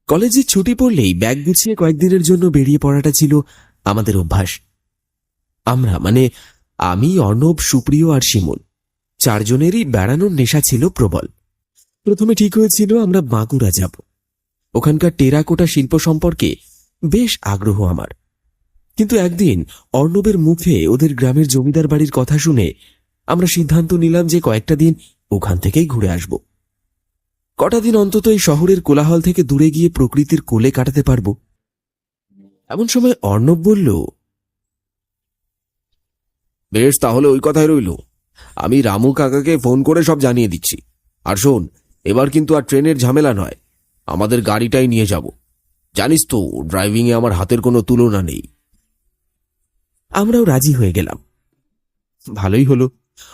কলেজে ছুটি পড়লেই ব্যাগ গুছিয়ে কয়েকদিনের জন্য বেরিয়ে পড়াটা ছিল আমাদের অভ্যাস। আমরা মানে আমি, অর্ণব, সুপ্রিয় আর শিমুল চারজনেরই বেড়ানোর নেশা ছিল প্রবল। প্রথমে ঠিক হয়েছিল আমরা বাঁকুড়া যাব। ওখানকার টেরাকোটা শিল্প সম্পর্কে বেশ আগ্রহ আমার। কিন্তু একদিন অর্ণবের মুখে ওদের গ্রামের জমিদার বাড়ির কথা শুনে আমরা সিদ্ধান্ত নিলাম যে কয়েকটা দিন ওখান থেকেই ঘুরে আসব। কটা দিন অন্তত এই শহরের কোলাহল থেকে দূরে গিয়ে প্রকৃতির কোলে কাটাতে পারব। এমন সময় অর্ণব বলল, বেশ, তাহলে ওই কথাই রইল। আমি রামু কাকাকে ফোন করে সব জানিয়ে দিচ্ছি। আর শোন, এবার কিন্তু আর ট্রেনের ঝামেলা নয়, আমাদের গাড়িটাই নিয়ে যাব। জানিস তো, ড্রাইভিংয়ে আমার হাতের কোনো তুলনা নেই। আমরাও রাজি হয়ে গেলাম। ভালোই হলো,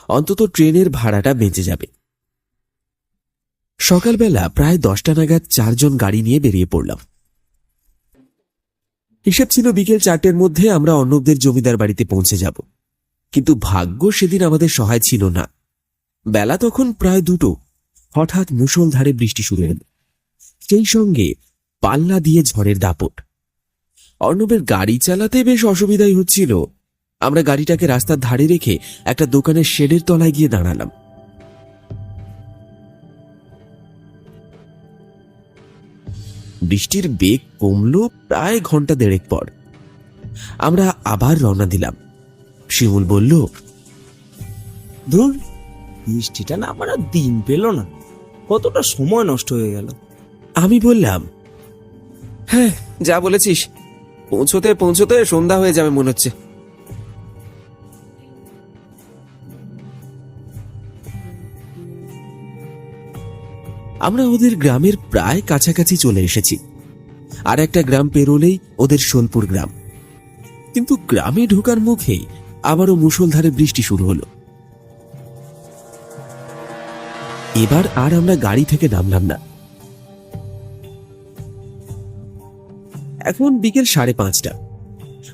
অন্তত ট্রেনের ভাড়াটা বেঁচে যাবে। সকালবেলা প্রায় 10টা নাগাদ চারজন গাড়ি নিয়ে বেরিয়ে পড়লাম। হিসেব ছিল বিকেল 4টের মধ্যে আমরা অর্ণবদের জমিদার বাড়িতে পৌঁছে যাব। কিন্তু ভাগ্য সেদিন আমাদের সহায় ছিল না। বেলা তখন প্রায় 2টো। হঠাৎ মুষলধারে বৃষ্টি শুরু হল, সেই সঙ্গে পাল্লা দিয়ে ঝড়ের দাপট। অর্ণবের গাড়ি চালাতে বেশ অসুবিধাই হচ্ছিল। আমরা গাড়িটাকে রাস্তার ধারে রেখে একটা দোকানের শেডের তলায় গিয়ে দাঁড়ালাম। বৃষ্টির বেগ কমল প্রায় ঘন্টা দেড়েক পর। আমরা আবার রওনা দিলাম। শিমুল বলল, ধুর, বৃষ্টিটা না আমার আর দিন পেল না, কতটা সময় নষ্ট হয়ে গেল। আমি বললাম, হ্যাঁ যা বলেছিস, পৌঁছতে পৌঁছতে সন্ধ্যা হয়ে যাবে মনে হচ্ছে। আমরা ওদের গ্রামের প্রায় কাছাকাছি চলে এসেছি। আর একটা গ্রাম পেরোলেই ওদের সোলপুর গ্রাম। কিন্তু গ্রামে ঢোকার মুখেই আবারও মুষলধারে বৃষ্টি শুরু হলো। এবার আর আমরা গাড়ি থেকে নামলাম না। এখন বিকেল 5:30।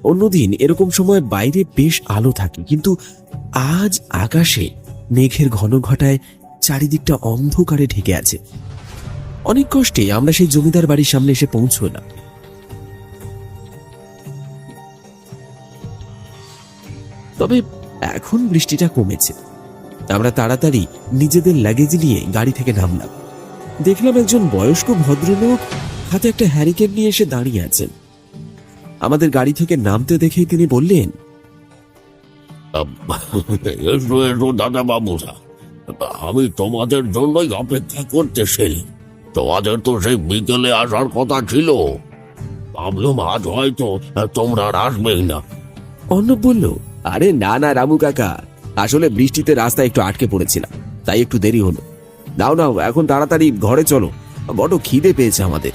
অন্যদিন এরকম সময় বাইরে বেশ আলো থাকে, কিন্তু আজ আকাশে মেঘের ঘন ঘটায় চারিদিকটা অন্ধকারে ঢেকে আছে। অনেক কষ্টে আমরা সেই জমিদার বাড়ির সামনে এসে পৌঁছলাম। তবে এখন বৃষ্টিটা কমেছে। আমরা তাড়াতাড়ি নিজেদের লাগেজ নিয়ে গাড়ি থেকে নামলাম। দেখলাম একজন বয়স্ক ভদ্রলোক হাতে একটা হ্যারিকেন নিয়ে এসে দাঁড়িয়ে আছেন। আমাদের গাড়ি থেকে নামতে দেখেই তিনি বললেন, দাদা বাবুরা, আমি তোমাদের জন্যই অপেক্ষা করতেছি। তোমাদের তো সেই বিকেলে আসার কথা ছিল, ভাবলাম আজ হয়তো তোমরা আর আসবেই না। অর্ণব বলল, আরে না না রামু কাকা, আসলে বৃষ্টিতে রাস্তায় একটু আটকে পড়েছিলাম, তাই একটু দেরি হলো। নাও নাও, এখন তাড়াতাড়ি ঘরে চলো, বড় খিদে পেয়েছে আমাদের।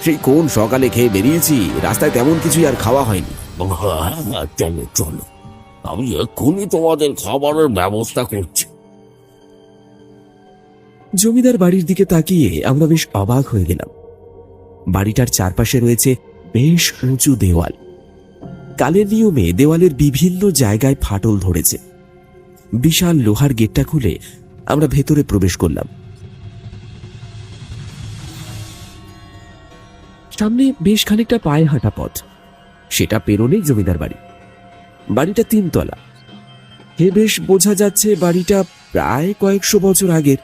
সেই কোন সকালে খেয়ে বেরিয়েছি, রাস্তায় তেমন কিছুই আর খাওয়া হয়নি। হ্যাঁ, চলো চলো, আমি এক্ষুনি তোমাদের খাবারের ব্যবস্থা করছি। জমিদার বাড়ির দিকে তাকিয়ে আমরা বেশ অবাক হয়ে গেলাম। বাড়িটার চারপাশে রয়েছে বেশ উঁচু দেওয়াল। কালের নিয়মে দেওয়ালের বিভিন্ন জায়গায় ফাটল ধরেছে। বিশাল লোহার গেটটা খুলে আমরা ভেতরে প্রবেশ করলাম। সামনে বেশ খানিকটা পায়ে হাঁটা পথ, সেটা পেরোলেই জমিদার বাড়ি। বাড়িটা 3 তলা। বেশ বোঝা যাচ্ছে বাড়িটা প্রায় কয়েকশো বছর আগের।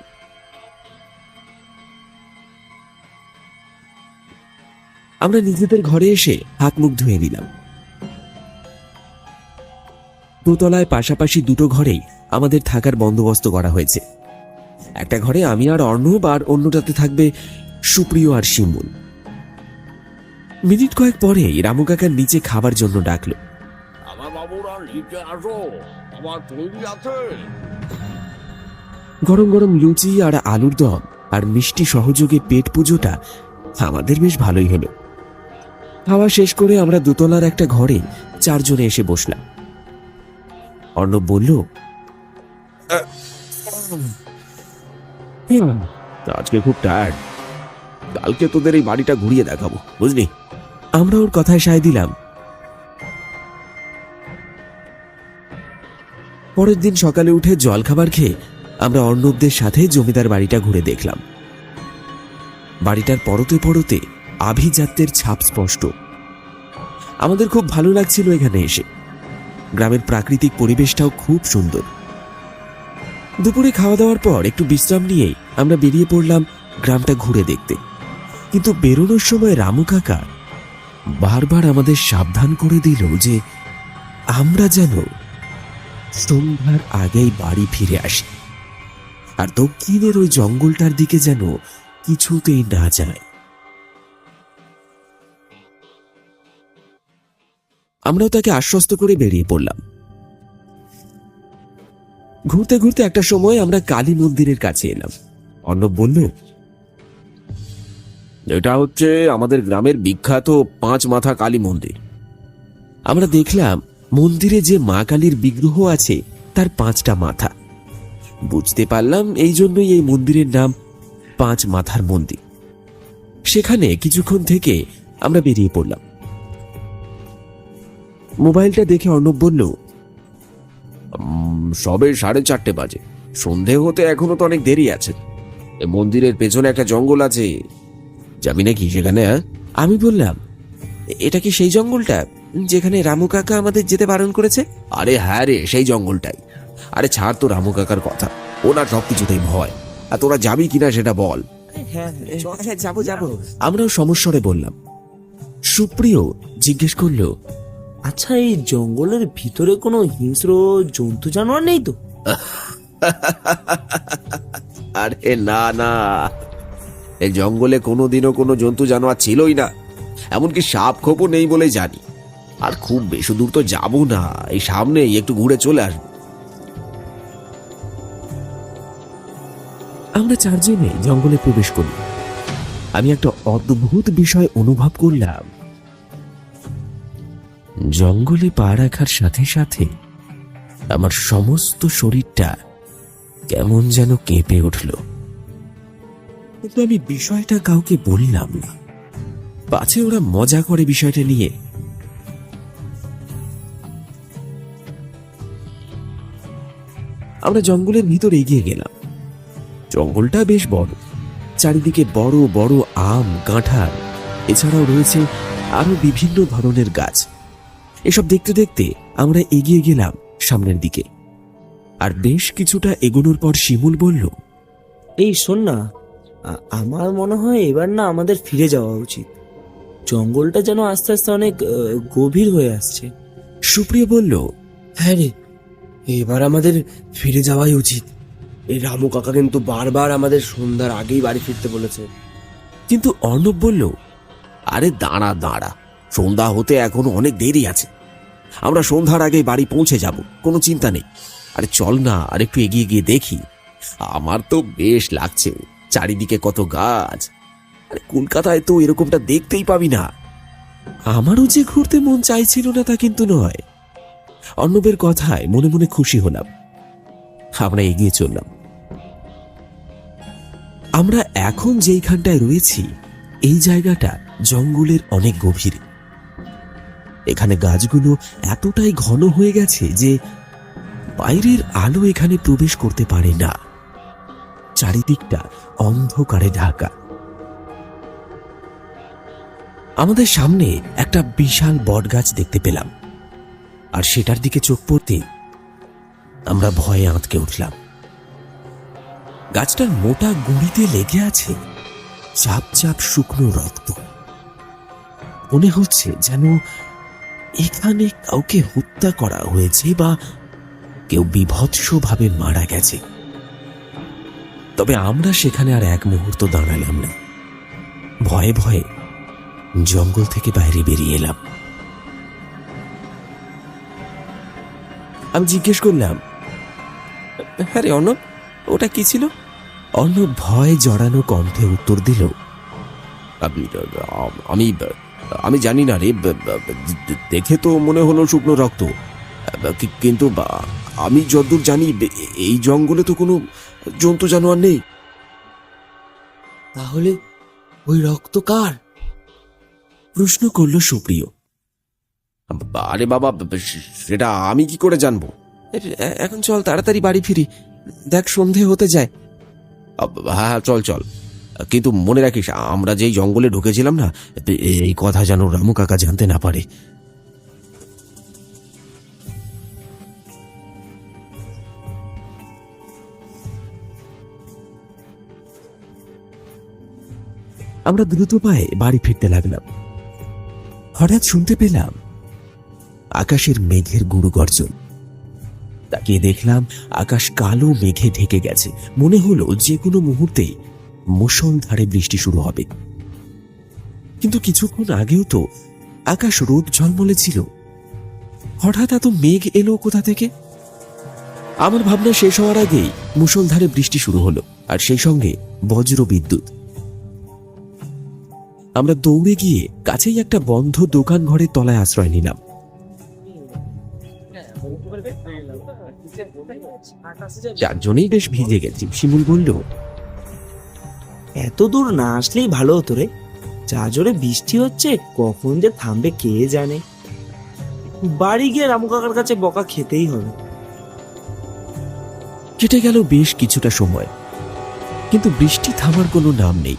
আমরা নিজেদের ঘরে এসে হাত মুখ ধুয়ে নিলাম। দোতলায় পাশাপাশি 2টো ঘরেই আমাদের থাকার বন্দোবস্ত করা হয়েছে। একটা ঘরে আমি আর অর্ণব, আর অন্যটাতে থাকবে সুপ্রিয় আর শিমুল। মিনিট কয়েক পরেই রামু কাকার নিচে খাবার জন্য ডাকলো। আমার বাবুরা নিচে আসো, আমার তৈরি আছে। গরম গরম লুচি আর আলুর দম আর মিষ্টি সহযোগে পেট পুজোটা আমাদের বেশ ভালোই হলো। খাওয়া শেষ করে আমরা দোতলার একটা ঘরে 4 জনে এসে বসলাম। অর্ণব বলল, আজকে খুব টায়ার্ড। কালকে তোদের এই বাড়িটা ঘুরিয়ে দেখাবো, বুঝলি? আমরা ওর কথায় সায় দিলাম। পরের দিন সকালে উঠে জলখাবার খেয়ে আমরা অর্ণবদের সাথে জমিদার বাড়িটা ঘুরে দেখলাম। বাড়িটার পরতে পরতে আভিজাত্যের ছাপ স্পষ্ট। আমাদের খুব ভালো লাগছিল এখানে এসে। গ্রামের প্রাকৃতিক পরিবেশটাও খুব সুন্দর। দুপুরে খাওয়া দাওয়ার পর একটু বিশ্রাম নিয়ে আমরা বেরিয়ে পড়লাম গ্রামটা ঘুরে দেখতে। কিন্তু বেরোনোর সময় রামু কাকা বারবার আমাদের সাবধান করে দিল যে আমরা যেন সন্ধ্যার আগেই বাড়ি ফিরে আসি, আর দক্ষিণের ওই জঙ্গলটার দিকে যেন কিছুতেই না যায়। আমরাও তাকে আশ্বস্ত করে বেরিয়ে পড়লাম। ঘুরতে ঘুরতে একটা সময় আমরা কালী মন্দিরের কাছে এলাম। অর্ণব বলল, এটা হচ্ছে আমাদের গ্রামের বিখ্যাত 5 মাথা কালী মন্দির। আমরা দেখলাম মন্দিরে যে মা কালীর বিগ্রহ আছে তার 5টা মাথা। বুঝতে পারলাম এই জন্যই এই মন্দিরের নাম 5 মাথার মন্দির। সেখানে কিছুক্ষণ থেকে আমরা বেরিয়ে পড়লাম। মোবাইলটা দেখে অর্ণব বলল, সবে 4:30 বাজে, সন্ধে হতে এখনো তো অনেক দেরি আছে। এই মন্দিরের পেছনে একটা জঙ্গল আছে, যাবি নাকি সেখানে? আমি বললাম, এটা কি সেই জঙ্গলটা যেখানে রামু কাকা আমাদের যেতে বারণ করেছে? আরে হ্যাঁ রে, সেই জঙ্গলটাই। আরে ছাড় তো রামু কাকার কথা, ওনার সবকিছুতেই ভয়। আর তোরা যাবি কিনা সেটা বল। হ্যাঁ যাবো যাবো। আমরাও সমস্বরে বললাম। সুপ্রিয় জিজ্ঞেস করল, আচ্ছা, এই জঙ্গলের ভিতরে কোনো হিংস্র জন্তু জানোয়ার নেই তো? আরে না না, এই জঙ্গলে কোনোদিনও কোনো জন্তু জানোয়ার ছিলই না, এমনকি সাপ খোপও নেই বলে জানি। আর খুব বেশি দূর তো যাবো না, এই সামনেই একটু ঘুরে চলে আসবো। আমরা 4 জনে জঙ্গলে প্রবেশ করল। আমি একটা অদ্ভুত বিষয় অনুভব করলাম। জঙ্গলে পা রাখার সাথে সাথে আমার সমস্ত শরীরটা কেমন যেন কেঁপে উঠল। কিন্তু আমি বিষয়টা কাউকে বললাম না, পাছে ওরা মজা করে বিষয়টা নিয়ে। আমরা জঙ্গলের ভিতর এগিয়ে গেলাম। জঙ্গলটা বেশ বড়, চারিদিকে বড় বড় আম, কাঁঠাল, এছাড়াও রয়েছে আরো বিভিন্ন ধরনের গাছ। এসব দেখতে দেখতে আমরা এগিয়ে গেলাম সামনের দিকে। আর বেশ কিছুটা এগোনোর পর শিমুল বলল, এই শোন না, আমার মনে হয় এবার না আমাদের ফিরে যাওয়া উচিত। জঙ্গলটা যেন আস্তে আস্তে অনেক গভীর হয়ে আসছে। সুপ্রিয় বলল, হ্যাঁ রে, এবার আমাদের ফিরে যাওয়াই উচিত। এই রামু কাকা কিন্তু বারবার আমাদের সন্ধ্যার আগেই বাড়ি ফিরতে বলেছে। কিন্তু অর্ণব বলল, আরে দাঁড়া দাঁড়া, সন্ধ্যা হতে এখনো অনেক দেরি আছে। আমরা সন্ধ্যার আগে বাড়ি পৌঁছে যাব, কোনো চিন্তা নেই। আরে চল না, আর একটু এগিয়ে গিয়ে দেখি। আমার তো বেশ লাগছে, চারিদিকে কত গাছ। আরে কলকাতায় তো এরকমটা দেখতেই পাবি না। আমারও যে ঘুরতে মন চাইছিল না তা কিন্তু নয়। অর্ণবের কথায় মনে মনে খুশি হলাম। আমরা এগিয়ে চললাম। আমরা এখন যেইখানটায় রয়েছি এই জায়গাটা জঙ্গলের অনেক গভীরে। এখানে গাছগুলো এতটাই ঘন হয়ে গেছে যে বাইরের আলো এখানে প্রবেশ করতে পারে না। চারিদিকটা অন্ধকারে ঢাকা। আমাদের সামনে একটা বিশাল বটগাছ দেখতে পেলাম, আর সেটার দিকে চোখ পড়তে আমরা ভয়ে আঁতকে উঠলাম। গাছটার মোটা গুঁড়িতে লেগে আছে চাপ চাপ শুকনো রক্ত। মনে হচ্ছে যেন এখানে কাউকে হত্যা করা হয়েছে বা কেউ বীভৎসভাবে মারা গেছে। তবে আমরা সেখানে আর এক মুহূর্ত দাঁড়ালাম না। ভয়ে ভয়ে জঙ্গল থেকে বাইরে বেরিয়ে এলাম। আমি জিজ্ঞেস করলাম, হ্যাঁ রে অর্ণব, ওটা কি ছিল? অর্ণব ভয় জড়ানো কণ্ঠে উত্তর দিল, আমি আমি জানি না রে, দেখে তো মনে হলো শুকনো রক্ত, কিন্তু আমি যতদূর জানি এই জঙ্গলে তো কোনো জন্তু জানোয়ার নেই। তাহলে ওই রক্ত কার? প্রশ্ন করল সুপ্রিয়। আরে বাবা, সেটা আমি কি করে জানবো? এখন চল তাড়াতাড়ি বাড়ি ফিরি, দেখ সন্ধে হতে যায়। হ্যাঁ, চল চল, কিন্তু মনে রাখিস আমরা যেই জঙ্গলে ঢুকেছিলাম না, এই কথা যেন রামু কাকা জানতে না পারে। আমরা দ্রুত পায়ে বাড়ি ফিরতে লাগলাম। হঠাৎ শুনতে পেলাম আকাশের মেঘের গুঁড়ো গর্জন। তাকিয়ে দেখলাম আকাশ কালো মেঘে ঢেকে গেছে। মনে হলো যে কোনো মুহূর্তেই মুষলধারে বৃষ্টি শুরু হবে। কিন্তু কিছুক্ষণ আগেও তো আকাশ রোদ ঝলমলে ছিল। হঠাৎ এত মেঘ এলো কোথা থেকে? আমার ভাবনা শেষ হওয়ার আগেই মুষলধারে বৃষ্টি শুরু হলো, আর সেই সঙ্গে বজ্র বিদ্যুৎ। আমরা দৌড়ে গিয়ে কাছেই একটা বন্ধ দোকান ঘরের তলায় আশ্রয় নিলাম। চারজনেই বেশ ভিজে গেছি। শিমুল বলল, এত দূর না আসলেই ভালো হতো রে, যা জোরে বৃষ্টি হচ্ছে, কখন যে থামবে কে জানে। বাড়ি গিয়ে রামু কাকার কাছে বকা খেতেই হবে। কেটে গেল বেশ কিছুটা সময়, কিন্তু বৃষ্টি থামার কোনো নাম নেই।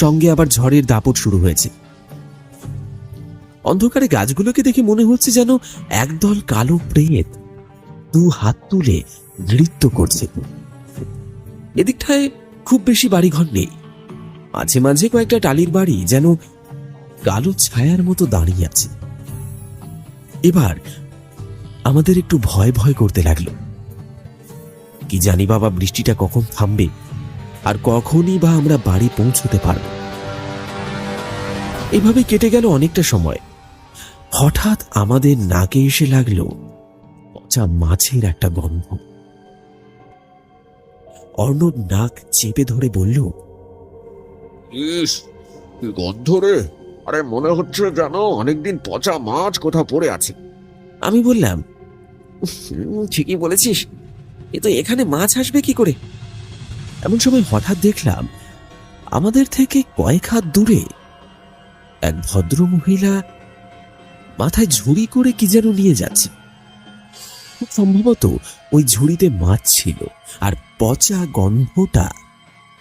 সঙ্গে আবার ঝড়ের দাপট শুরু হয়েছে। অন্ধকারে গাছগুলোকে দেখে মনে হচ্ছে যেন একদল কালো প্রেত দু হাত তুলে নৃত্য করছে। এদিকটায় খুব বেশি বাড়িঘর নেই। মাঝে মাঝে কয়েকটা টালির বাড়ি যেন কালো ছায়ার মতো দাঁড়িয়ে আছে। এবার আমাদের একটু ভয় ভয় করতে লাগলো। কি জানি বাবা, বৃষ্টিটা কখন থামবে আর কখনই বা আমরা বাড়ি পৌঁছতে পারব। এভাবে কেটে গেল অনেকটা সময়। হঠাৎ আমাদের নাকে এসে লাগলো পচা মাছের একটা গন্ধ। অর্ণব নাক চেপে ধরে বলল, ইস, কি গন্ধ রে! আরে মনে হচ্ছে যেন অনেকদিন পচা মাছ কোথাও পড়ে আছে। আমি বললাম, ঠিকই বলেছিস, এ তো এখানে মাছ আসবে কি করে? এমন সময় হঠাৎ দেখলাম আমাদের থেকে কয়েক হাত দূরে এক ভদ্র মহিলা মাথায় ঝুড়ি করে কি যেন নিয়ে যাচ্ছে। খুব সম্ভবত ওই ঝুড়িতে মাছ ছিল, আর পচা গন্ধটা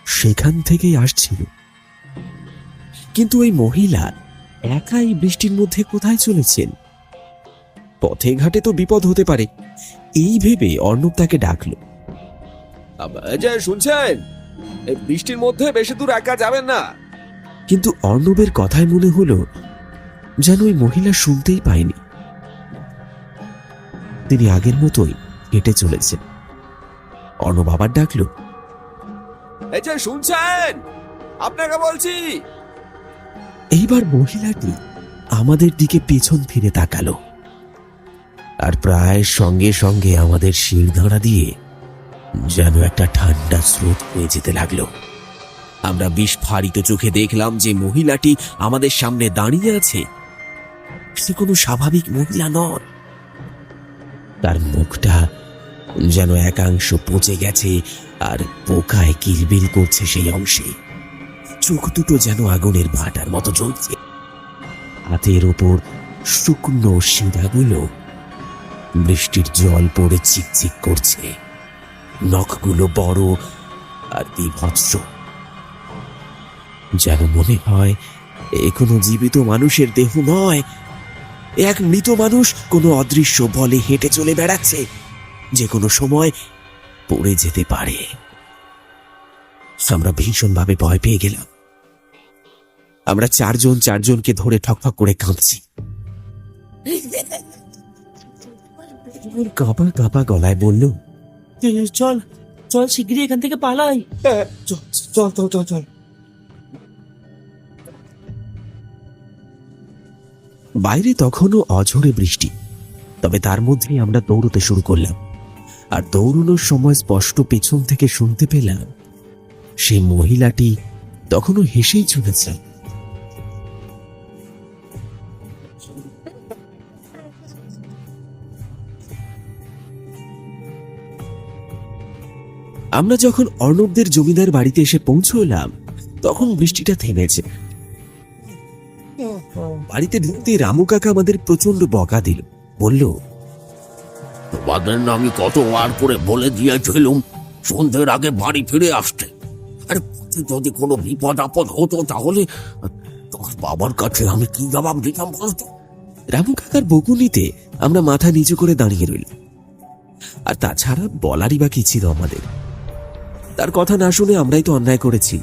সেখান থেকেই আসছিল। কিন্তু ওই মহিলা একাই বৃষ্টির মধ্যে কোথায় চলেছেন? পথে ঘাটে তো বিপদ হতে পারে। এই ভেবে অর্ণব তাকে ডাকলো। যে শুনছেন, এই বৃষ্টির মধ্যে বেশি দূর একা যাবেন না। কিন্তু অর্ণবের কথায় মনে হলো যেন ওই মহিলা শুনতেই পায়নি। তিনি আগের মতোই হেঁটে চলেছেন। অর্ণব আবার ডাকলো, এই যে শুনছেন, আপনাকে বলছি। এইবার মহিলাটি আমাদের দিকে পেছন ফিরে তাকালো, আর প্রায় সঙ্গে সঙ্গে আমাদের শিরদাঁড়া দিয়ে যেন একটা ঠান্ডা স্রোত হয়ে যেতে লাগলো। আমরা বিস্ফারিত চোখে দেখলাম যে মহিলাটি আমাদের সামনে দাঁড়িয়ে আছে সে কোনো স্বাভাবিক মহিলা নন। তার মুখটা যেন একাংশ পচে গেছে আর পোকায় কিলবিল করছে সেই অংশে। চোখ দুটো যেন আগুনের ভাটার মতো জ্বলছে। হাতের ওপর শুকনো শিরাগুলো বৃষ্টির জল পড়ে চিকচিক করছে। নখগুলো বড় আর বিভৎস, যেন মনে হয় এ কোনো জীবিত মানুষের দেহ নয়, এক মৃত মানুষ কোনো অদৃশ্য বলে হেঁটে চলে বেড়াচ্ছে, যে কোনো সময় পড়ে যেতে পারে। আমরা ভীষণভাবে ভয় পেয়ে গেলাম। আমরা চারজনকে ধরে ঠকঠক করে কাঁদছি। কাঁপা কাঁপা গলায় বলল, চল চল শিগগিরই এখান থেকে পালাই। চল চল চল চল চল। বাইরে তখনও অঝোরে বৃষ্টি, তবে তার মধ্যেই আমরা দৌড়তে শুরু করলাম। আর দৌড়ানোর সময় স্পষ্ট পেছন থেকে শুনতে পেলাম সেই মহিলাটি তখনও হেসেই চলেছে। আমরা যখন অর্ণবদের জমিদার বাড়িতে এসে পৌঁছলাম, তখন বৃষ্টিটা থেমেছে। বাড়িতে ঢুকতে রামু কাকা আমাদের প্রচন্ড বকা দিল। বলল, তোমাদের না আমি কতবার করে বলে দিয়েছিলুম সন্ধ্যের আগে বাড়ি ফিরে আসতে। আরে যদি কোনো বিপদ আপদ হতো তাহলে তোমার বাবার কাছে আমি কি জবাব দিতাম বলতো? রামু কাকার বকুনিতে আমরা মাথা নিচু করে দাঁড়িয়ে রইলাম। আর তাছাড়া বলারই বা কি ছিল আমাদের? তার কথা না শুনে আমরাই তো অন্যায় করেছি।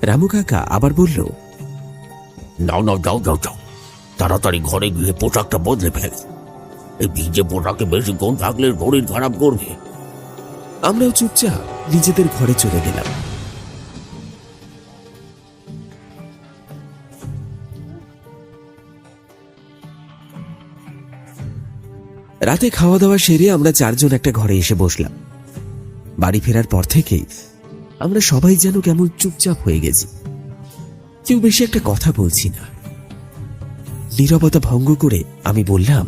রামু কাকা আবার বলল, নাও নাও, যাও যাও যাও, তাড়াতাড়ি ঘরে গিয়ে পোশাকটা বদলে ফেলে। এই ভিজে পোশাকে বেশিক্ষণ থাকলে শরীর খারাপ করবে। আমরাও চুপচাপ নিজেদের ঘরে চলে গেলাম। রাতে খাওয়া দাওয়া সেরে আমরা চারজন একটা ঘরে এসে বসলাম। বাড়ি ফেরার পর থেকে আমরা সবাই যেন কেমন চুপচাপ হয়ে গেছি। কেউ বেশি একটা কথা বলছি না। নীরবতা ভঙ্গ করে আমি বললাম,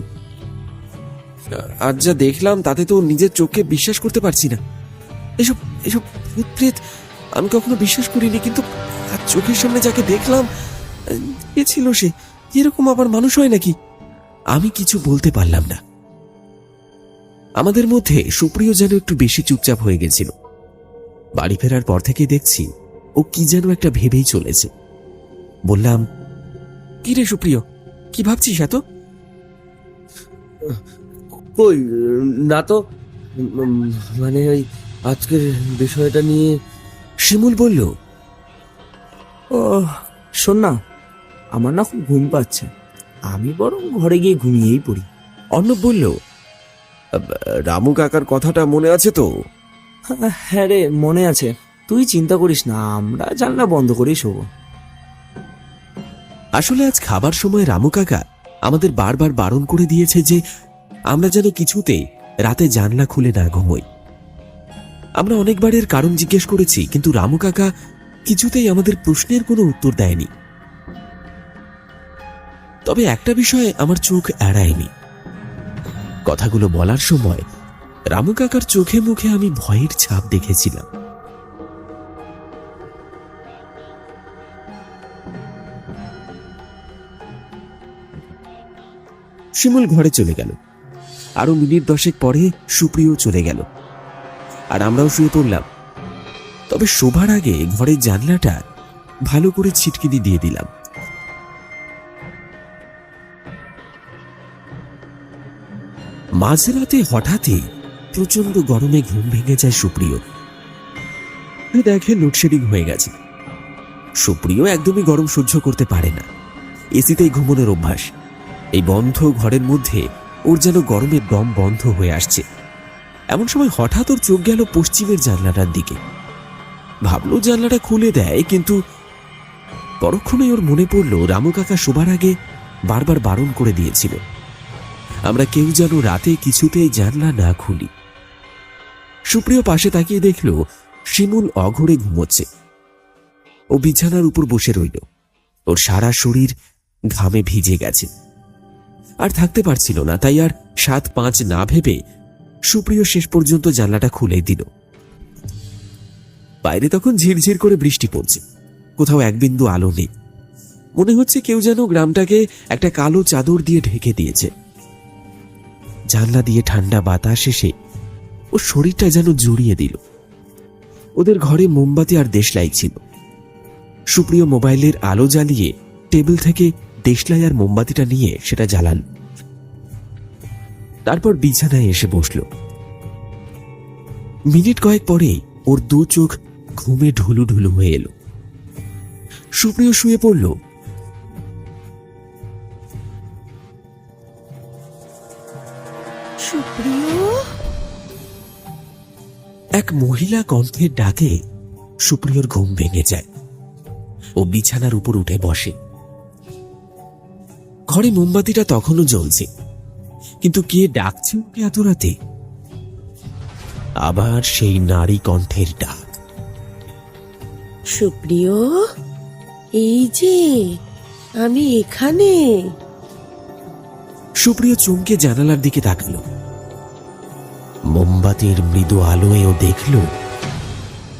আজ যা দেখলাম তাতে তো নিজের চোখকে বিশ্বাস করতে পারছি না। এসব এসব ভূত প্রেত আমি কখনো বিশ্বাস করিনি, কিন্তু আজ চোখের সামনে যাকে দেখলাম, কে ছিল সে? এরকম আবার মানুষ হয় নাকি? আমি কিছু বলতে পারলাম না। আমাদের মধ্যে সুপ্রিয় যেন একটু বেশি চুপচাপ হয়ে গেছিল। বাড়ি ফেরার পর থেকে দেখছি ও কি যেন একটা ভেবেই চলেছে। বললাম, কি রে সুপ্রিয়, কি ভাবছিস এত? কই না তো, মানে ওই আজকের বিষয়টা নিয়ে। শিমুল বলল, ও শোন না, আমার না খুব ঘুম পাচ্ছে, আমি বরং ঘরে গিয়ে ঘুমিয়েই পড়ি। অর্ণব বলল, রামু কাকার কথাটা মনে আছে তো? হ্যাঁ রে, মনে আছে। তুই চিন্তা করিস না, আমরা জানলা বন্ধ করেই শোবো। আসলে আজ খাবার সময় রামু কাকা আমাদের বারবার বারণ করে দিয়েছে যে আমরা যেন কিছুতে রাতে জানলা খুলে না ঘুমোই। আমরা অনেকবার এর কারণ জিজ্ঞেস করেছি, কিন্তু রামু কাকা কিছুতেই আমাদের প্রশ্নের কোনো উত্তর দেয়নি। তবে একটা বিষয়ে আমার চোখ এড়ায়নি। কথাগুলো বলার সময় রামু কাকার চোখে মুখে আমি ভয়ের ছাপ দেখেছিলাম। শিমুল ঘরে চলে গেল। আরো মিনিট 10 পরে সুপ্রিয় চলে গেল, আর আমরাও শুয়ে পড়লাম। তবে শোবার আগে ঘরের জানলাটা ভালো করে ছিটকিনি দিয়ে দিলাম। মাঝরাতে হঠাৎই প্রচন্ড গরমে ঘুম ভেঙে যায় সুপ্রিয়। দেখে লোডশেডিং হয়ে গেছে। সুপ্রিয় একদমই গরম সহ্য করতে পারে না, এসিতেই ঘুমানোর অভ্যাস। এই বন্ধ ঘরের মধ্যে ওর যেন গরমের দম বন্ধ হয়ে আসছে। এমন সময় হঠাৎ ওর চোখ গেল পশ্চিমের জানলাটার দিকে। ভাবলো জানলাটা খুলে দেয়, কিন্তু পরক্ষণেই ওর মনে পড়ল রামু কাকা শোবার আগে বারবার বারণ করে দিয়েছিল আমরা কেউ যেন রাতে কিছুতেই জানলা না খুলি। সুপ্রিয় পাশে তাকিয়ে দেখল শিমুল অঘরে ঘুমোচ্ছে। ও বিছানার উপর বসে রইল। ওর সারা শরীর ঘামে ভিজে গেছে, আর থাকতে পারছিল না। তাই আর 7-5 না ভেবে সুপ্রিয় শেষ পর্যন্ত জানলাটা খুলে দিল। বাইরে তখন ঝিরঝির করে বৃষ্টি পড়ছে, কোথাও এক বিন্দু আলো নেই। মনে হচ্ছে কেউ যেন গ্রামটাকে একটা কালো চাদর দিয়ে ঢেকে দিয়েছে। জানলা দিয়ে ঠান্ডা বাতাস এসে ওর শরীরটা যেন জড়িয়ে দিল। ওদের ঘরে মোমবাতি আর দেশলাই ছিল। সুপ্রিয় মোবাইলের আলো জ্বালিয়ে টেবিল থেকে দেশলাই আর মোমবাতিটা নিয়ে সেটা জ্বালাল। তারপর বিছানায় এসে বসল। মিনিট কয়েক পরে ওর 2 চোখ ঘুমে ঢুলু ঢুলু হয়ে এলো। সুপ্রিয় শুয়ে পড়ল। সুপ্রিয়, এক মহিলা কণ্ঠের ডাকে সুপ্রিয়র ঘুম ভেঙে যায়। ও বিছানার উপর উঠে বসে। ঘরে মোমবাতিটা তখনও জ্বলছে, কিন্তু কে ডাকছে ওকে এত রাতে? আবার সেই নারী কণ্ঠের ডাক। সুপ্রিয়, এই যে আমি এখানে। সুপ্রিয় চমকে জানালার দিকে তাকালো। মোমবাতির মৃদু আলোয় ও দেখল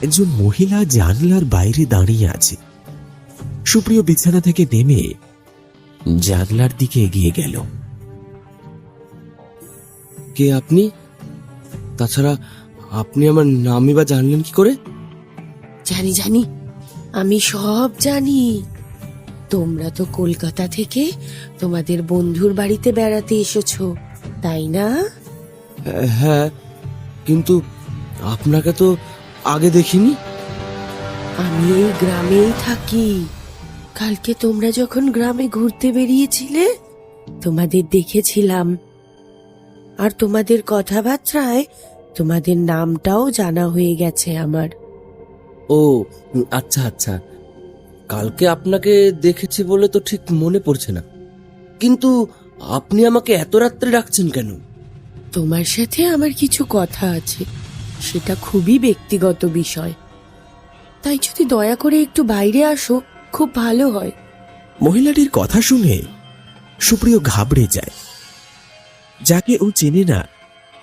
একজন মহিলা জানলার বাইরে দাঁড়িয়ে আছে। সুপ্রিয় বিছানা থেকে নেমে জানলার দিকে এগিয়ে গেল। কে আপনি? তাছাড়া আপনি আমার নামই বা জানলেন কি করে? জানি জানি, আমি সব জানি। তোমরা তো কলকাতা থেকে তোমাদের বন্ধুর বাড়িতে বেড়াতে এসেছো, তাই না? হ্যাঁ, কিন্তু আপনাকে তো আগে দেখিনি। আমি এই গ্রামেই থাকি। কালকে তোমরা যখন গ্রামে ঘুরতে বেরিয়েছিলে তোমাদের দেখেছিলাম, আর তোমাদের কথাবার্তায় তোমাদের নামটাও জানা হয়ে গেছে আমার। ও আচ্ছা আচ্ছা, কালকে আপনাকে দেখেছি বলে তো ঠিক মনে পড়ছে না, কিন্তু আপনি আমাকে এত রাত্রে ডাকছেন কেন? তোমার সাথে আমার কিছু কথা আছে, সেটা খুবই ব্যক্তিগত বিষয়। তাই যদি দয়া করে একটু বাইরে আসো খুব ভালো হয়। মহিলাটির কথা শুনে সুপ্রিয় ঘাবড়ে যায়। যাকে ও চেনে না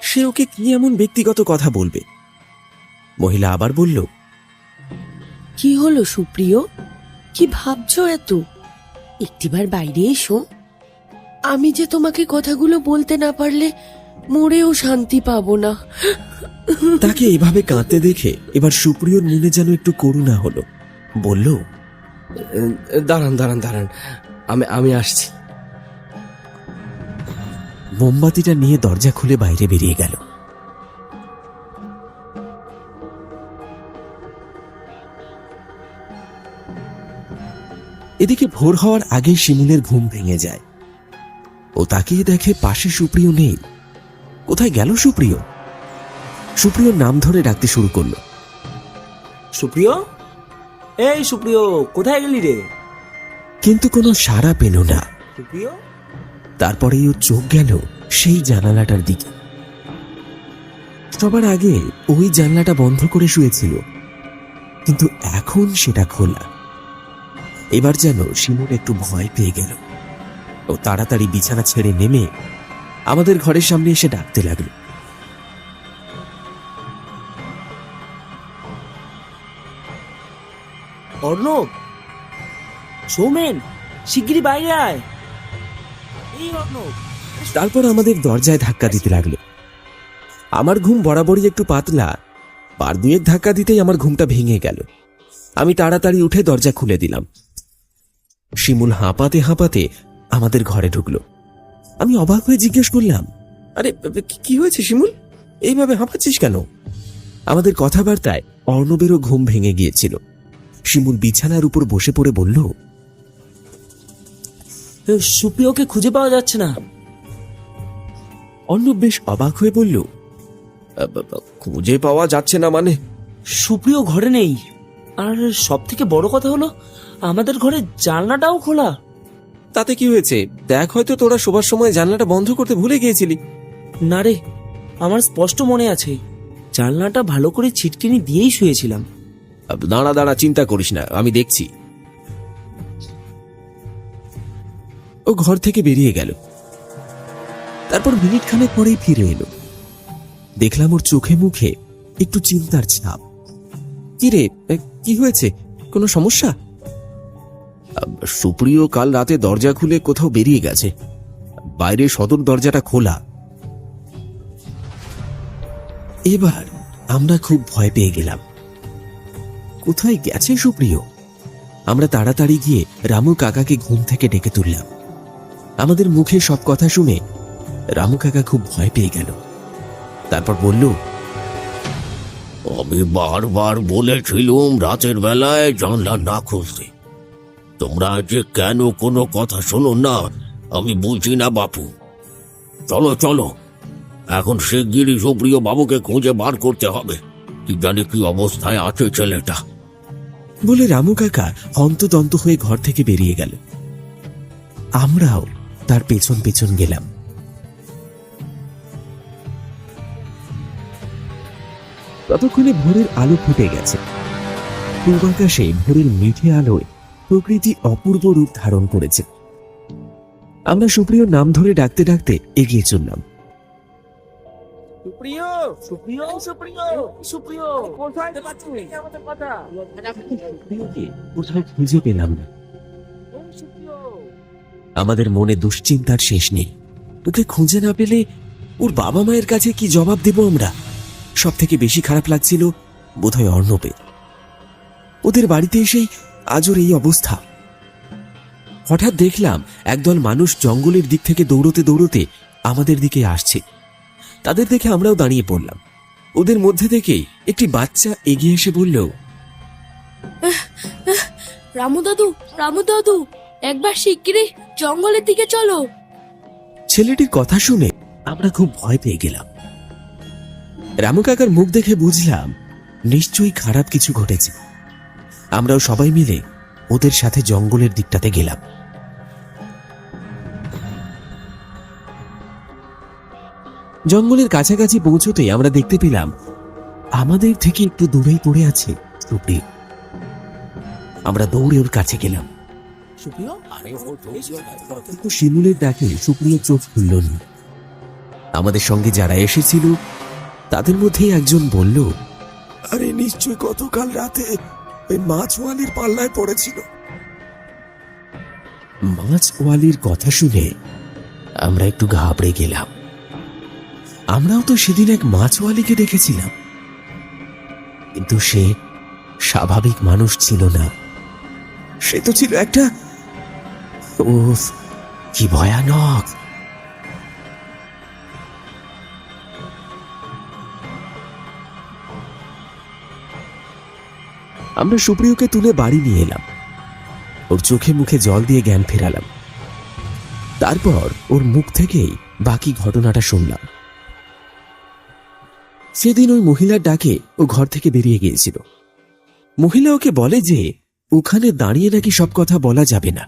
সে ওকে কি এমন ব্যক্তিগত কথা বলবে? মহিলা আবার বলল, কি হলো সুপ্রিয়, কি ভাবছো এত? একটিবার বাইরে এসো। আমি যে তোমাকে কথাগুলো বলতে না পারলে মরেও শান্তি পাবো না। তাকে এভাবে কাঁদতে দেখে এবার সুপ্রিয়র মনে যেন একটু করুণা হলো। বলল, দাঁড়ান দাঁড়ান দাঁড়ান, আমি আসছি। মোমবাতিটা নিয়ে দরজা খুলে বাইরে বেরিয়ে গেল। এদিকে ভোর হওয়ার আগেই শিমুলের ঘুম ভেঙে যায়। ও তাকিয়ে দেখে পাশে সুপ্রিয় নেই। কোথায় গেল সুপ্রিয়? সুপ্রিয়র নাম ধরে ডাকতে শুরু করলো। সুপ্রিয়, এই সুপ্রিয়, কোথায় গেলি রে? কিন্তু কোনো সাড়া পেল না। সুপ্রিয়, তারপরেই ও চোখ গেল সেই জানালাটার দিকে। সবার আগে ওই জানলাটা বন্ধ করে শুয়েছিল, কিন্তু এখন সেটা খোলা। এবার যেন শিমুল একটু ভয় পেয়ে গেল। ও তাড়াতাড়ি বিছানা ছেড়ে নেমে আমাদের ঘরের সামনে এসে ডাকতে লাগলো। অর্ণব, সৌমেন, শিগগিরই বাইরে আয়। এই অর্ণব। তারপর আমাদের দরজায় ধাক্কা দিতে লাগলো। আমার ঘুম বরাবরই একটু পাতলা, বার দুয়েক ধাক্কা দিতেই আমার ঘুমটা ভেঙে গেল। আমি তাড়াতাড়ি উঠে দরজা খুলে দিলাম। শিমুল হাঁপাতে হাঁপাতে আমাদের ঘরে ঢুকলো। আমি অবাক হয়ে জিজ্ঞেস করলাম, আরে কি হয়েছে শিমুল, এইভাবে হাঁপাচ্ছিস কেন? আমাদের কথাবার্তায় অর্ণবেরও ঘুম ভেঙে গিয়েছিল। শিমুল বিছানার উপর বসে পড়ে বলল, সুপ্রিয়কে খুঁজে পাওয়া যাচ্ছে না। অর্ণব বেশ অবাক হয়ে বলল, খুঁজে পাওয়া যাচ্ছে না মানে? সুপ্রিয় ঘরে নেই, আর সব থেকে বড় কথা হলো আমাদের ঘরে জানলাটাও খোলা। তাতে কি হয়েছে? দেখ, হয়তো তোরা শোবার সময় জানলাটা বন্ধ করতে ভুলে গিয়েছিলি। না রে, আমার স্পষ্ট মনে আছে, জানলাটা ভালো করে ছিটকিনি দিয়েই শুয়েছিলাম। দাঁড়া দাঁড়া, চিন্তা করিস না, আমি দেখছি। ও ঘর থেকে বেরিয়ে গেল। তারপর মিনিট খানেক পরেই ফিরে এলো। দেখলাম ওর চোখে মুখে একটু চিন্তার ছাপ। কি রে, কি হয়েছে? কোনো সমস্যা? সুপ্রিয় কাল রাতে দরজা খুলে কোথাও বেরিয়ে গেছে। বাইরে সদর দরজাটা খোলা। এবার আমরা খুব ভয় পেয়ে গেলাম। কোথায় গেছে সুপ্রিয়? আমরা তাড়াতাড়ি গিয়ে রামু কাকাকে ঘুম থেকে ডেকে তুললাম। আমাদের মুখে সব কথা শুনে রামু কাকা খুব ভয় পেয়ে গেল। তারপর বলল, আমি বারবার বলেছিলুম রাতের বেলায় জানলা না খুলতে। তোমরা যে কেন কোনো কথা শোনো না আমি বুঝি না বাপু। চলো চলো, এখন শিগগিরই সুপ্রিয় বাবুকে খুঁজে বার করতে হবে। কি জানি কি অবস্থায় আছে ছেলেটা। বলে রামু কাকা হন্তদন্ত হয়ে ঘর থেকে বেরিয়ে গেল। আমরাও তার পেছন পেছন গেলাম। ততক্ষণে ভোরের আলো ফুটে গেছে। পূর্বাকাশে ভোরের মিঠে আলোয় প্রকৃতি অপূর্ব রূপ ধারণ করেছে। আমরা সুপ্রিয়র নাম ধরে ডাকতে ডাকতে এগিয়ে চললাম। সুপ্রিয়, সুপ্রিয়, সুপ্রিয়, সুপ্রিয়, কোথায় পাচ্ছি আমাদের কথা? সুপ্রিয়কে কোথাও খুঁজে পেলাম না। আমাদের মনে দুশ্চিন্তার শেষ নেই। ওকে খুঁজে না পেলে ওর বাবা মায়ের কাছে কি জবাব দেব আমরা? সব থেকে বেশি খারাপ লাগছিল বোধহয় অর্ণবের। ওদের বাড়িতে এসেই আজও এই অবস্থা। হঠাৎ দেখলাম একদল মানুষ জঙ্গলের দিক থেকে দৌড়তে দৌড়তে আমাদের দিকে আসছে। তাদের দেখে আমরাও দাঁড়িয়ে পড়লাম। ওদের মধ্যে থেকেই একটি বাচ্চা এগিয়ে এসে বলল, রামু দাদু একবার শিগগিরই জঙ্গলের দিকে চলো। ছেলেটির কথা শুনে আমরা খুব ভয় পেয়ে গেলাম। রামু কাকার মুখ দেখে বুঝলাম নিশ্চয়ই খারাপ কিছু ঘটেছে। আমরাও সবাই মিলে ওদের সাথে জঙ্গলের দিকটাতে গেলাম। জঙ্গলের কাছাকাছি পৌঁছতেই আমরা দেখতে পেলাম আমাদের থেকে একটু দূরেই পড়ে আছে সুপ্রিয়। আমরা দৌড়ে ওর কাছে গেলাম, কিন্তু শিমুলের ডাকে সুপ্রিয় চোখ খুলল না। আমাদের সঙ্গে যারা এসেছিল তাদের মধ্যে একজন বলল, আরে নিশ্চয় গতকাল রাতে ওই মাছওয়ালির পাল্লায় পড়েছিল। মাছওয়ালির কথা শুনে আমরা একটু ঘাবড়ে গেলাম। আমরাও তো সেদিন এক মাছওয়ালিকে দেখেছিলাম, কিন্তু সে স্বাভাবিক মানুষ ছিল না। সে তো ছিল একটা, উফ কি ভয়ানক। আমরা সুপ্রিয়কে তুলে বাড়ি নিয়ে এলাম। ওর চোখে মুখে জল দিয়ে জ্ঞান ফেরালাম। তারপর ওর মুখ থেকেই বাকি ঘটনাটা শুনলাম। সেদিন ওই মহিলার ডাকে ও ঘর থেকে বেরিয়ে গিয়েছিল। মহিলা ওকে বলে যে ওখানে দাঁড়িয়ে নাকি সব কথা বলা যাবে না,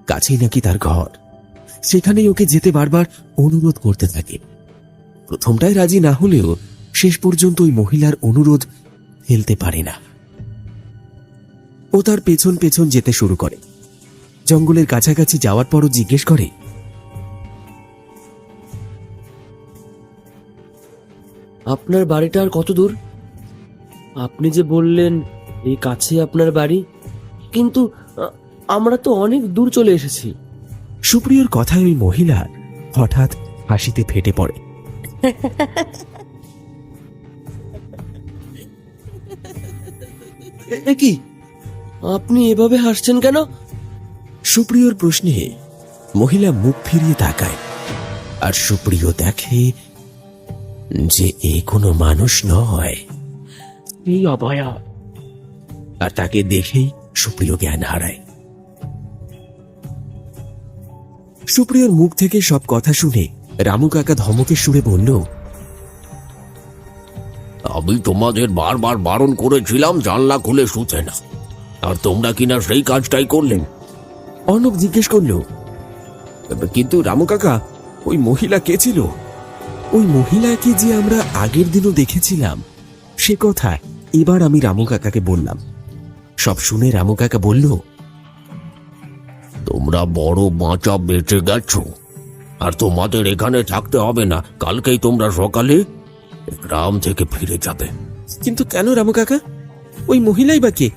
কাছেই নাকি তার ঘর, সেখানেই ওকে যেতে বারবার অনুরোধ করতে থাকে। প্রথমটায় রাজি না হলেও শেষ পর্যন্ত ওই মহিলার অনুরোধ ফেলতে পারে না। ও তার পেছন পেছন যেতে শুরু করে। জঙ্গলের কাছাকাছি যাওয়ার পরও জিজ্ঞেস করে, আপনার বাড়িটা আর কত দূর? আপনি যে বললেন এই কাছে আপনার বাড়ি, কিন্তু আমরা তো অনেক দূর চলে এসেছি। সুপ্রিয়র কথায় ওই মহিলা হঠাৎ হাসিতে ফেটে পড়ে। এ কি, আপনি এভাবে হাসছেন কেন? সুপ্রিয়র প্রশ্নে মহিলা মুখ ফিরিয়ে তাকায়, আর সুপ্রিয় দেখে যে এ কোনো মানুষ নয়, এই অভয়া। আর তাকে দেখেই সুপ্রিয় জ্ঞান হারায়। সুপ্রিয়র মুখ থেকে সব কথা শুনে রামু কাকা ধমকের সুরে বলল, আমি তোমাদের বারবার বারণ করেছিলাম জানলা খুলে শুতে না, আর তোমরা কিনা সেই কাজটাই করলেন। অর্ণব জিজ্ঞেস করল, কিন্তু রামু কাকা ওই মহিলা কে ছিল? ওই মহিলাকে যে আমরা আগের দিনও দেখেছিলাম সে কথা এবার আমি রামু কাকাকে বললাম। সব শুনে রামু কাকা বলল, তোমরা বড় বাঁচা বেঁচে গেছো, আর তোমাদের এখানে থাকতে হবে না। কালকেই তোমরা সকালে গ্রাম থেকে ফিরে যাবে। কিন্তু কেন রামু কাকা? ওই মহিলাই বা কে?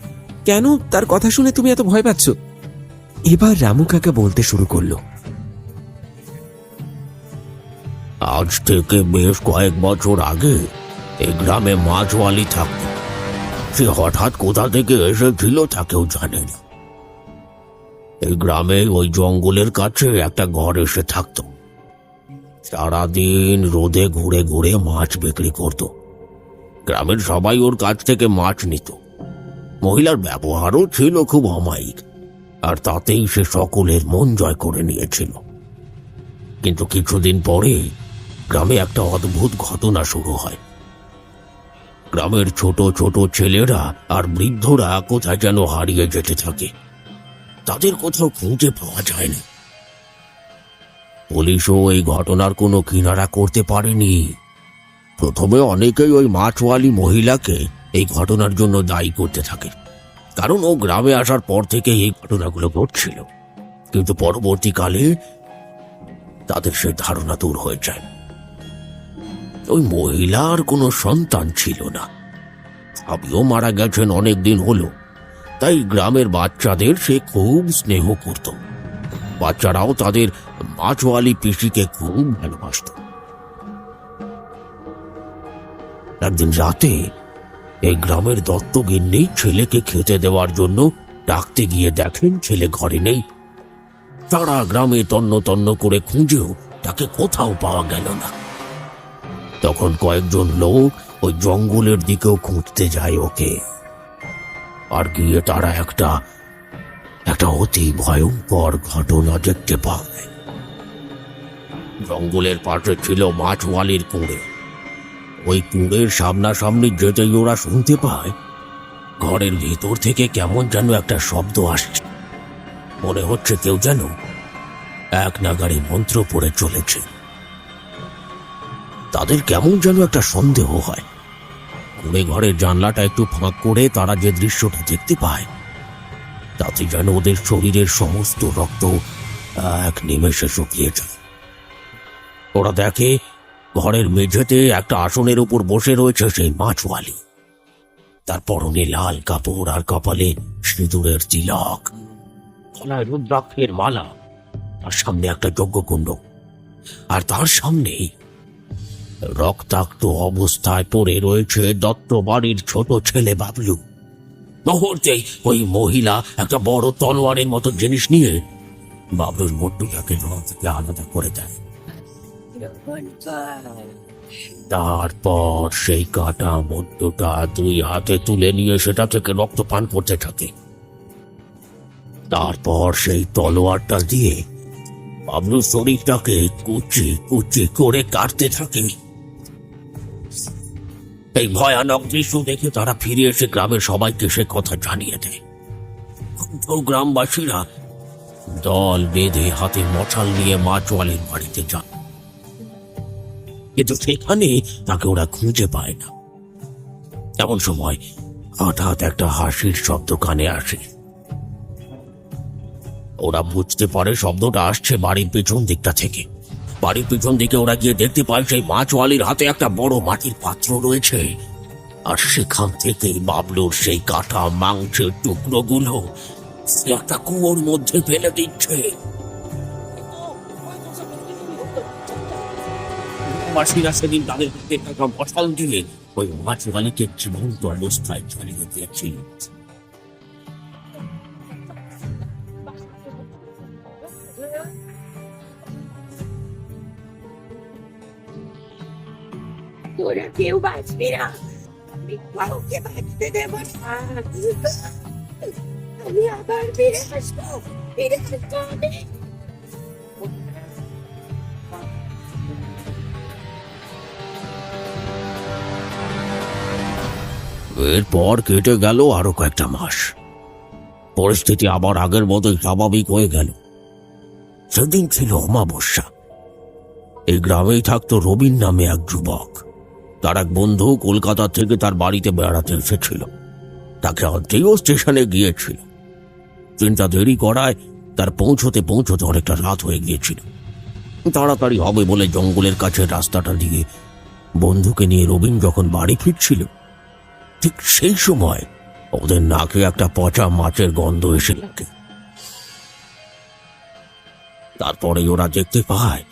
কেন তার কথা শুনে তুমি এত ভয় পাচ্ছ? এবার রামু কাকা বলতে শুরু করলো, আজ থেকে বেশ কয়েক বছর আগে এই গ্রামে মাছওয়ালি থাকত। সে হঠাৎ কোথা থেকে এসেছিল তা কেউ জানে না। এই গ্রামে ওই জঙ্গলের কাছে একটা ঘর এসে থাকত। সারাদিন রোদে ঘুরে ঘুরে মাছ বিক্রি করত। গ্রামের সবাই ওর কাছ থেকে মাছ নিত। মহিলার ব্যবহারও ছিল খুব অমায়িক, আর তাতেই সে সকলের মন জয় করে নিয়েছিল। কিন্তু কিছুদিন পরে গ্রামে একটা অদ্ভুত ঘটনা শুরু হয়। গ্রামের ছোট ছোট ছেলেরা আর বৃদ্ধরা কোথায় যেন হারিয়ে যেতে থাকে। তাদের কোথাও খুঁজে পাওয়া যায় না। পুলিশও এই ঘটনার কোনো কিনারা করতে পারেনি। প্রথমে অনেকেই ওই মাছওয়ালি মহিলাকে এই ঘটনার জন্য দায়ী করতে থাকে, কারণ ও গ্রামে আসার পর থেকে এই ঘটনাগুলো ঘটছিল। কিন্তু পরবর্তীকালে তাদের সেই ধারণা দূর হয়ে যায়। ওই মহিলার কোনো সন্তান ছিল না। স্বামীও মারা গেছেন অনেক দিন হলো। তাই গ্রামের বাচ্চাদের সে খুব স্নেহ করত। বাচ্চারাও তাদের মাছওয়ালি পিসিকে খুব ভালোবাসত। একদিন রাতে এই গ্রামের দত্তগিন্নি ছেলেকে খেতে দেওয়ার জন্য ডাকতে গিয়ে দেখেন ছেলে ঘরে নেই। সারা গ্রামে তন্ন তন্ন করে খুঁজেও তাকে কোথাও পাওয়া গেল না। তখন কয়েকজন লোক ওই জঙ্গলের দিকেও খুঁজতে যায় ওকে। আর গিয়ে তারা একটা অতি ভয়ঙ্কর ঘটনা দেখতে পায়। জঙ্গলের পাশে ছিল মাছওয়ালির কুঁড়ে। ওই কুঁড়ের সামনাসামনি যেতেই ওরা শুনতে পায় ঘরের ভেতর থেকে কেমন যেন একটা শব্দ আসছে। মনে হচ্ছে কেউ যেন এক নাগাড়ে মন্ত্র পড়ে চলেছে। তাদের কেমন যেন একটা সন্দেহ হয়। কুঁড়ে ঘরের জানলাটা একটু ফাঁক করে তারা যে দৃশ্যটা দেখতে পায় তাতে যেন ওদের শরীরের সমস্ত রক্ত এক নিমেষে শুকিয়ে যায়। ওরা দেখে ঘরের মেঝেতে একটা আসনের উপর বসে রয়েছে সেই মাছওয়ালি। তার পরনে লাল কাপড় আর কপালে সিঁদুরের তিলক, গলায় রুদ্রাক্ষের মালা, তার সামনে একটা যজ্ঞকুণ্ড, আর তার সামনেই রক্তাক্ত অবস্থায় পড়ে রয়েছে দত্ত বাড়ির ছোট ছেলে বাবলু। মুহূর্তেই ওই মহিলা একটা বড় তলোয়ারের মতো জিনিস নিয়ে বাবলুর মুন্ডুটাকে রং থেকে আলাদা করে দেয়। তারপর সেই কাটা মুন্ডুটা দুই হাতে তুলে নিয়ে সেটা থেকে রক্ত পান করতে থাকে। তারপর সেই তলোয়ারটা দিয়ে বাবলুর শরীরটাকে কুচি কুচি করে কাটতে থাকে। এই ভয়ানক দৃশ্য দেখে তারা ফিরে এসে গ্রামের সবাইকে সে কথা জানিয়ে দেয়। গ্রামবাসীরা দল বেঁধে হাতে মশাল নিয়ে মাছওয়ালির বাড়িতে যান, কিন্তু সেখানে তাকে ওরা খুঁজে পায় না। এমন সময় হঠাৎ একটা হাসির শব্দ কানে আসে। ওরা বুঝতে পারে শব্দটা আসছে বাড়ির পেছন দিকটা থেকে। বাড়ির পিছন দিকে ওরা গিয়ে দেখতে পায় সেই মাছওয়ালির হাতে একটা বড় মাটির পাত্র রয়েছে, আর সেখান থেকেই বাবলুর সেই কাটা মাংসের টুকরোগুলো সে একটা কুয়োর মধ্যে ফেলে দিচ্ছে। মাসিরা সেদিন তাদের হাতে থাকা মশাল দিয়ে ওই মাছওয়ালিকে জীবন্ত অবস্থায় জ্বালিয়ে দিয়েছিল। তোরা কেউ বাঁচবি না, আমি কাউকে বাঁচতে দেব না। আমি আবার ফিরে আসবো, ফিরে আসবো আমি। এরপর কেটে গেল আরো কয়েকটা মাস। পরিস্থিতি আবার আগের মতোই স্বাভাবিক হয়ে গেল। সেদিন ছিল অমাবস্যা। এই গ্রামেই থাকতো রবিন নামে এক যুবক। তার এক বন্ধু কলকাতা থেকে তার বাড়িতে বেড়াতে এসেছিল। তাকে আনতেও স্টেশনে গিয়েছিল। চিন্তা দেরি করায় তার পৌঁছতে পৌঁছতে অনেকটা রাত হয়ে গিয়েছিল। তাড়াতাড়ি হবে বলে জঙ্গলের কাছে রাস্তাটা দিয়ে বন্ধুকে নিয়ে রবিন যখন বাড়ি ফিরছিল, ঠিক সেই সময় ওদের নাকে একটা পচা মাছের গন্ধ এসে লাগে। তারপরে ওরা দেখতে পায়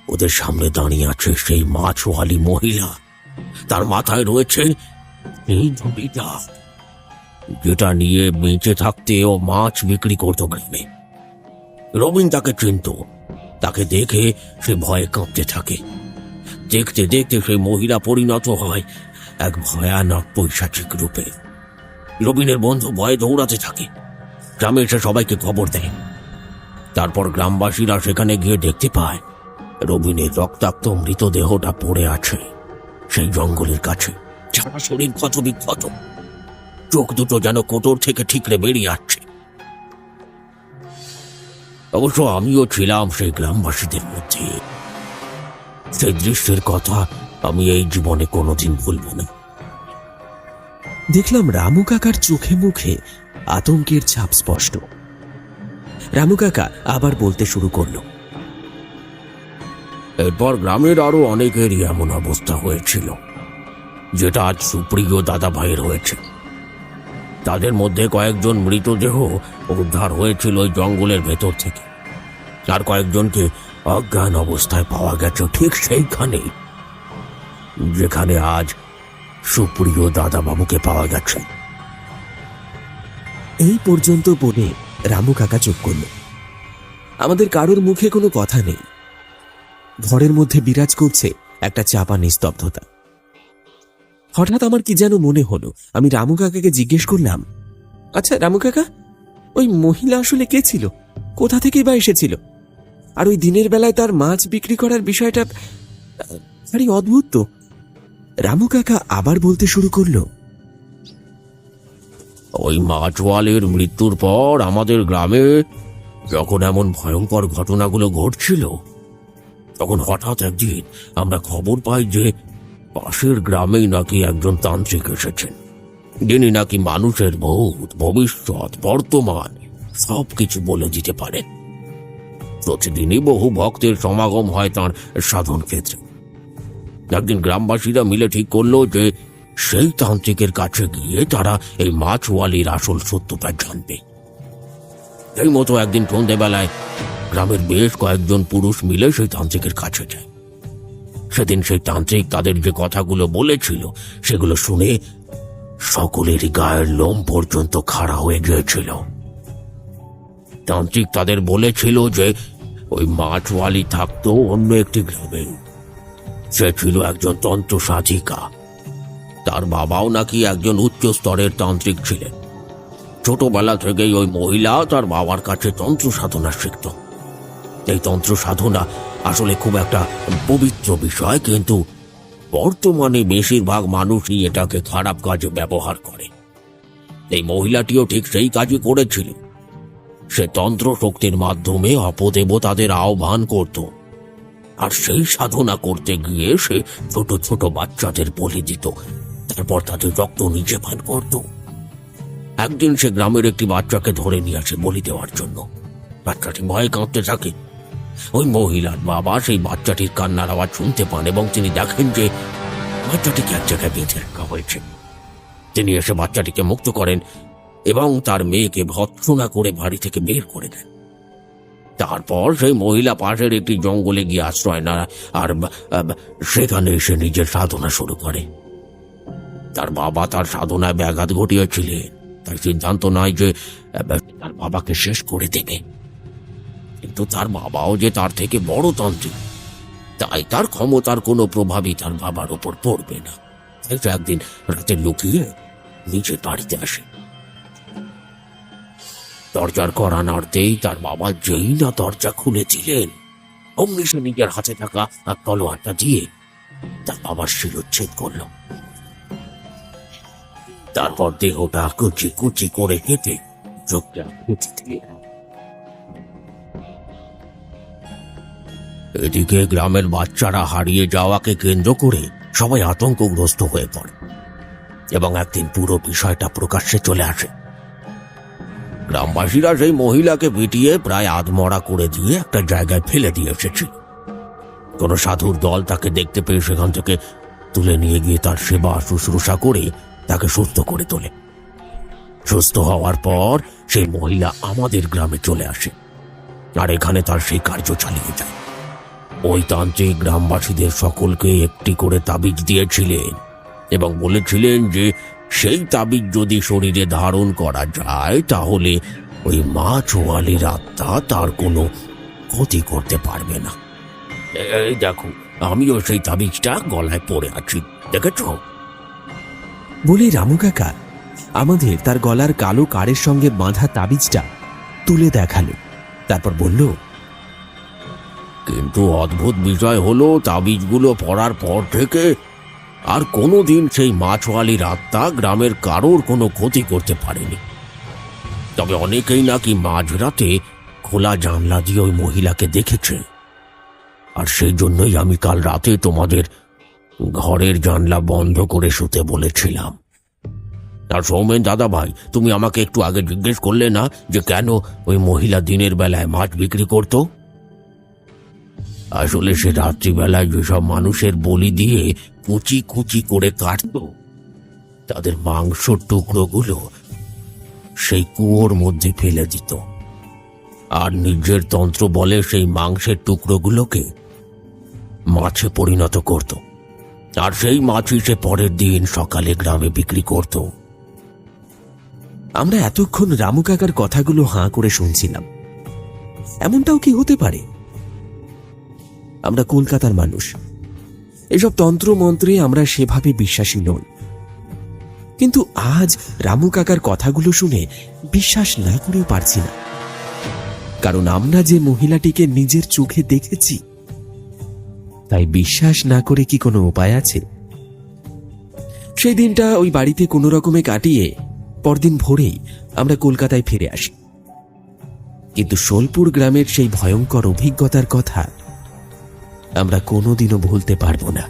ওদের সামনে দাঁড়িয়ে আছে সেই মাছওয়ালি মহিলা। তার মাথায় রয়েছে এই ঝুড়িটা, যেটা নিয়ে বেঁচে থাকতে ও মাছ বিক্রি করত গ্রামে। রবিন তাকে চিনত। তাকে দেখে সে ভয়ে কাঁপতে থাকে। দেখতে দেখতে সেই মহিলা পরিণত হয় এক ভয়ানক পৈশাচিক রূপে। রবিনের বন্ধু ভয়ে দৌড়াতে থাকে। গ্রামে এসে সবাইকে খবর দেয়। তারপর গ্রামবাসীরা সেখানে গিয়ে দেখতে পায় রবিনের রক্তাক্ত মৃতদেহটা পড়ে আছে সেই জঙ্গলের কাছে। সারা শরীর ক্ষত বিক্ষত, চোখ দুটো যেন কোটর থেকে ঠিকরে বেরিয়ে আসছে। অবশ্য আমিও ছিলাম সেই গ্রামবাসীদের মধ্যে। সেই দৃশ্যের কথা আমি এই জীবনে কোনোদিন ভুলব না। দেখলাম রামু কাকার চোখে মুখে আতঙ্কের ছাপ স্পষ্ট। রামু কাকা আবার বলতে শুরু করলো। এরপর গ্রামের আরো অনেকেরই এমন অবস্থা হয়েছিল, যেটা আজ সুপ্রিয় দাদা ভাইয়ের হয়েছে। তাদের মধ্যে কয়েকজন মৃতদেহ উদ্ধার হয়েছিল ওই জঙ্গলের ভেতর থেকে, আর কয়েকজনকে অজ্ঞান অবস্থায় পাওয়া গেছে ঠিক সেইখানে যেখানে আজ সুপ্রিয় দাদাবাবুকে পাওয়া গেছে। এই পর্যন্ত বলে রামু কাকা চুপ করল। আমাদের কারোর মুখে কোনো কথা নেই। ঘরের মধ্যে বিরাজ করছে একটা চাপা নিস্তব্ধতা। হঠাৎ আমার কি যেন মনে হলো, আমি রামু কাকাকে জিজ্ঞেস করলাম, আচ্ছা রামু কাকা, ওই মহিলা আসলে কে ছিল? কোথা থেকেই বা এসেছিল? আর ওই দিনের বেলায় তার মাছ বিক্রি করার বিষয়টা ভারী অদ্ভুত তো। রামু কাকা আবার বলতে শুরু করলো, ওই মাছওয়ালের মৃত্যুর পর আমাদের গ্রামে যখন এমন ভয়ঙ্কর ঘটনাগুলো ঘটছিল, তখন হঠাৎ একদিন আমরা খবর পাই যে পাশের গ্রামেই নাকি একজন তান্ত্রিক এসেছেন, যিনি নাকি মানুষের ভূত, ভবিষ্যৎ, বর্তমান সবকিছু বলে দিতে পারেন। প্রতিদিনই বহু ভক্তের সমাগম হয় তাঁর সাধন ক্ষেত্রে। একদিন গ্রামবাসীরা মিলে ঠিক করলো যে সেই তান্ত্রিকের কাছে গিয়ে তারা এই মাছওয়ালির আসল সত্যটা জানবে। এই মতো একদিন সন্ধ্যেবেলায় গ্রামের বেশ কয়েকজন পুরুষ মিলে সেই তান্ত্রিকের কাছে যায়। সেদিন সেই তান্ত্রিক তাদের যে কথাগুলো বলেছিল সেগুলো শুনে সকলেরই গায়ের লোম পর্যন্ত খাড়া হয়ে গিয়েছিল। তান্ত্রিক তাদের বলেছিল যে ওই মাছওয়ালি থাকতো অন্য একটি গ্রামে। সে ছিল একজন তন্ত্র সাধিকা। তার বাবাও নাকি একজন উচ্চ স্তরের তান্ত্রিক ছিলেন। ছোটবেলা থেকেই ওই মহিলা তার বাবার কাছে তন্ত্র সাধনা শিখত। এই তন্ত্র সাধনা আসলে খুব একটা পবিত্র বিষয়, কিন্তু বর্তমানে বেশিরভাগ মানুষই এটাকে খারাপ কাজে ব্যবহার করে। এই মহিলাটিও ঠিক সেই কাজই করেছিল। সে তন্ত্র শক্তির মাধ্যমে অপদেবতাদের আহ্বান করত, আর সেই সাধনা করতে গিয়ে সে ছোট ছোট বাচ্চাদের বলি দিত, তারপর তাদের রক্ত নিজে পান করত। একদিন সে গ্রামের একটি বাচ্চাকে ধরে নিয়ে আসে বলি দেওয়ার জন্য। বাচ্চাটি ভয়ে কাঁপতে থাকে। ওই মহিলার বাবা সেই বাচ্চাটির কান্নার আওয়াজ শুনতে পান এবং তিনি দেখেন যে বাচ্চাটিকে এক জায়গায় বেঁধে রাখা হয়েছে। তিনি এসে বাচ্চাটিকে মুক্ত করেন এবং তার মেয়েকে ভৎসনা করে বাড়ি থেকে বের করে দেন। তারপর সেই মহিলা পাশের একটি জঙ্গলে গিয়ে আশ্রয় নেয়, আর সেখানে এসে নিজের সাধনা শুরু করে। তার বাবা তার সাধনায় ব্যাঘাত ঘটিয়েছিলেন, তাই সিদ্ধান্ত নেয় যে তার বাবাকে শেষ করে দেবে। কিন্তু তার বাবাও যে তার থেকে বড় তান্ত্রিক, তাই তার ক্ষমতার কোনো প্রভাবই তার বাবার উপর পড়বে না। তাই সে একদিন রাতে লুকিয়ে নিজের বাড়িতে আসে। দরজার কড়া নাড়তেই তার বাবা যেই না দরজা খুলেছিলেন, অমনি সে নিজের হাতে থাকা তলোয়ারটা দিয়ে তার বাবার শিরচ্ছেদ করল। তারপর দেহটা কুচি কুচি করে কেটে চোখটা ফুটে দিল। এদিকে গ্রামের বাচ্চারা হারিয়ে যাওয়াকে কেন্দ্র করে সবাই আতঙ্কগ্রস্ত হয়ে পড়ে এবং একদিন পুরো বিষয়টা প্রকাশ্যে চলে আসে। গ্রামবাসীরা সেই মহিলাকে পিটিয়ে প্রায় আধমরা করে দিয়ে একটা জায়গায় ফেলে দিয়ে এসেছিল। কোন সাধুর দল তাকে দেখতে পেয়ে সেখান থেকে তুলে নিয়ে গিয়ে তার সেবা শুশ্রূষা করে তাকে সুস্থ করে তোলে। সুস্থ হওয়ার পর সেই মহিলা আমাদের গ্রামে চলে আসে, আর এখানে তার সেই কার্য চালিয়ে যায়। ওই তান্ত্রিক গ্রামবাসীদের সকলকে একটি করে তাবিজ দিয়েছিলেন এবং বলেছিলেন যে সেই তাবিজ যদি শরীরে ধারণ করা যায় তাহলে ওই মাছওয়ালির আত্মা তার কোনো ক্ষতি করতে পারবে না। এই দেখো, আমিও সেই তাবিজটা গলায় পরে আছি, দেখেছ? বলে রামু কাকা আমাদের তার গলার কালো কারের সঙ্গে বাঁধা তাবিজটা তুলে দেখালো। তারপর বলল, কিন্তু অদ্ভুত বিষয় হলো, তাবিজগুলো পড়ার পর থেকে আর কোনোদিন সেই মাছওয়ালির আত্মা গ্রামের কারোর কোনো ক্ষতি করতে পারেনি। তবে অনেকেই নাকি মাঝরাতে খোলা জানলা দিয়ে ওই মহিলাকে দেখেছে, আর সেই জন্যই আমি কাল রাতে তোমাদের ঘরের জানলা বন্ধ করে শুতে বলেছিলাম। আর সৌমেন দাদা ভাই, তুমি আমাকে একটু আগে জিজ্ঞেস করলে না যে কেন ওই মহিলা দিনের বেলায় মাছ বিক্রি করত? আসলে সে রাত্রিবেলায় যেসব মানুষের বলি দিয়ে কুচি কুচি করে কাটত, তাদের মাংসর টুকরোগুলো সেই কুয়োর মধ্যে ফেলে দিত, আর নিজের তন্ত্র বলে সেই মাংসের টুকরোগুলোকে মাছে পরিণত করত, আর সেই মাছই সে পরের দিন সকালে গ্রামে বিক্রি করত। আমরা এতক্ষণ রামু কাকার কথাগুলো হাঁ করে শুনছিলাম। এমনটাও কি হতে পারে? আমরা কলকাতার মানুষ, এসব তন্ত্র মন্ত্রে আমরা সেভাবে বিশ্বাসী নই, কিন্তু আজ রামু কাকার কথাগুলো শুনে বিশ্বাস না করেও পারছি না, কারণ আমরা যে মহিলাটিকে নিজের চোখে দেখেছি, তাই বিশ্বাস না করে কি কোনো উপায় আছে? সেই দিনটা ওই বাড়িতে কোনো রকমে কাটিয়ে পরদিন ভোরেই আমরা কলকাতায় ফিরে আসি। কিন্তু সোলপুর গ্রামের সেই ভয়ঙ্কর অভিজ্ঞতার কথা আমরা কোনোদিনও ভুলতে পারবো না।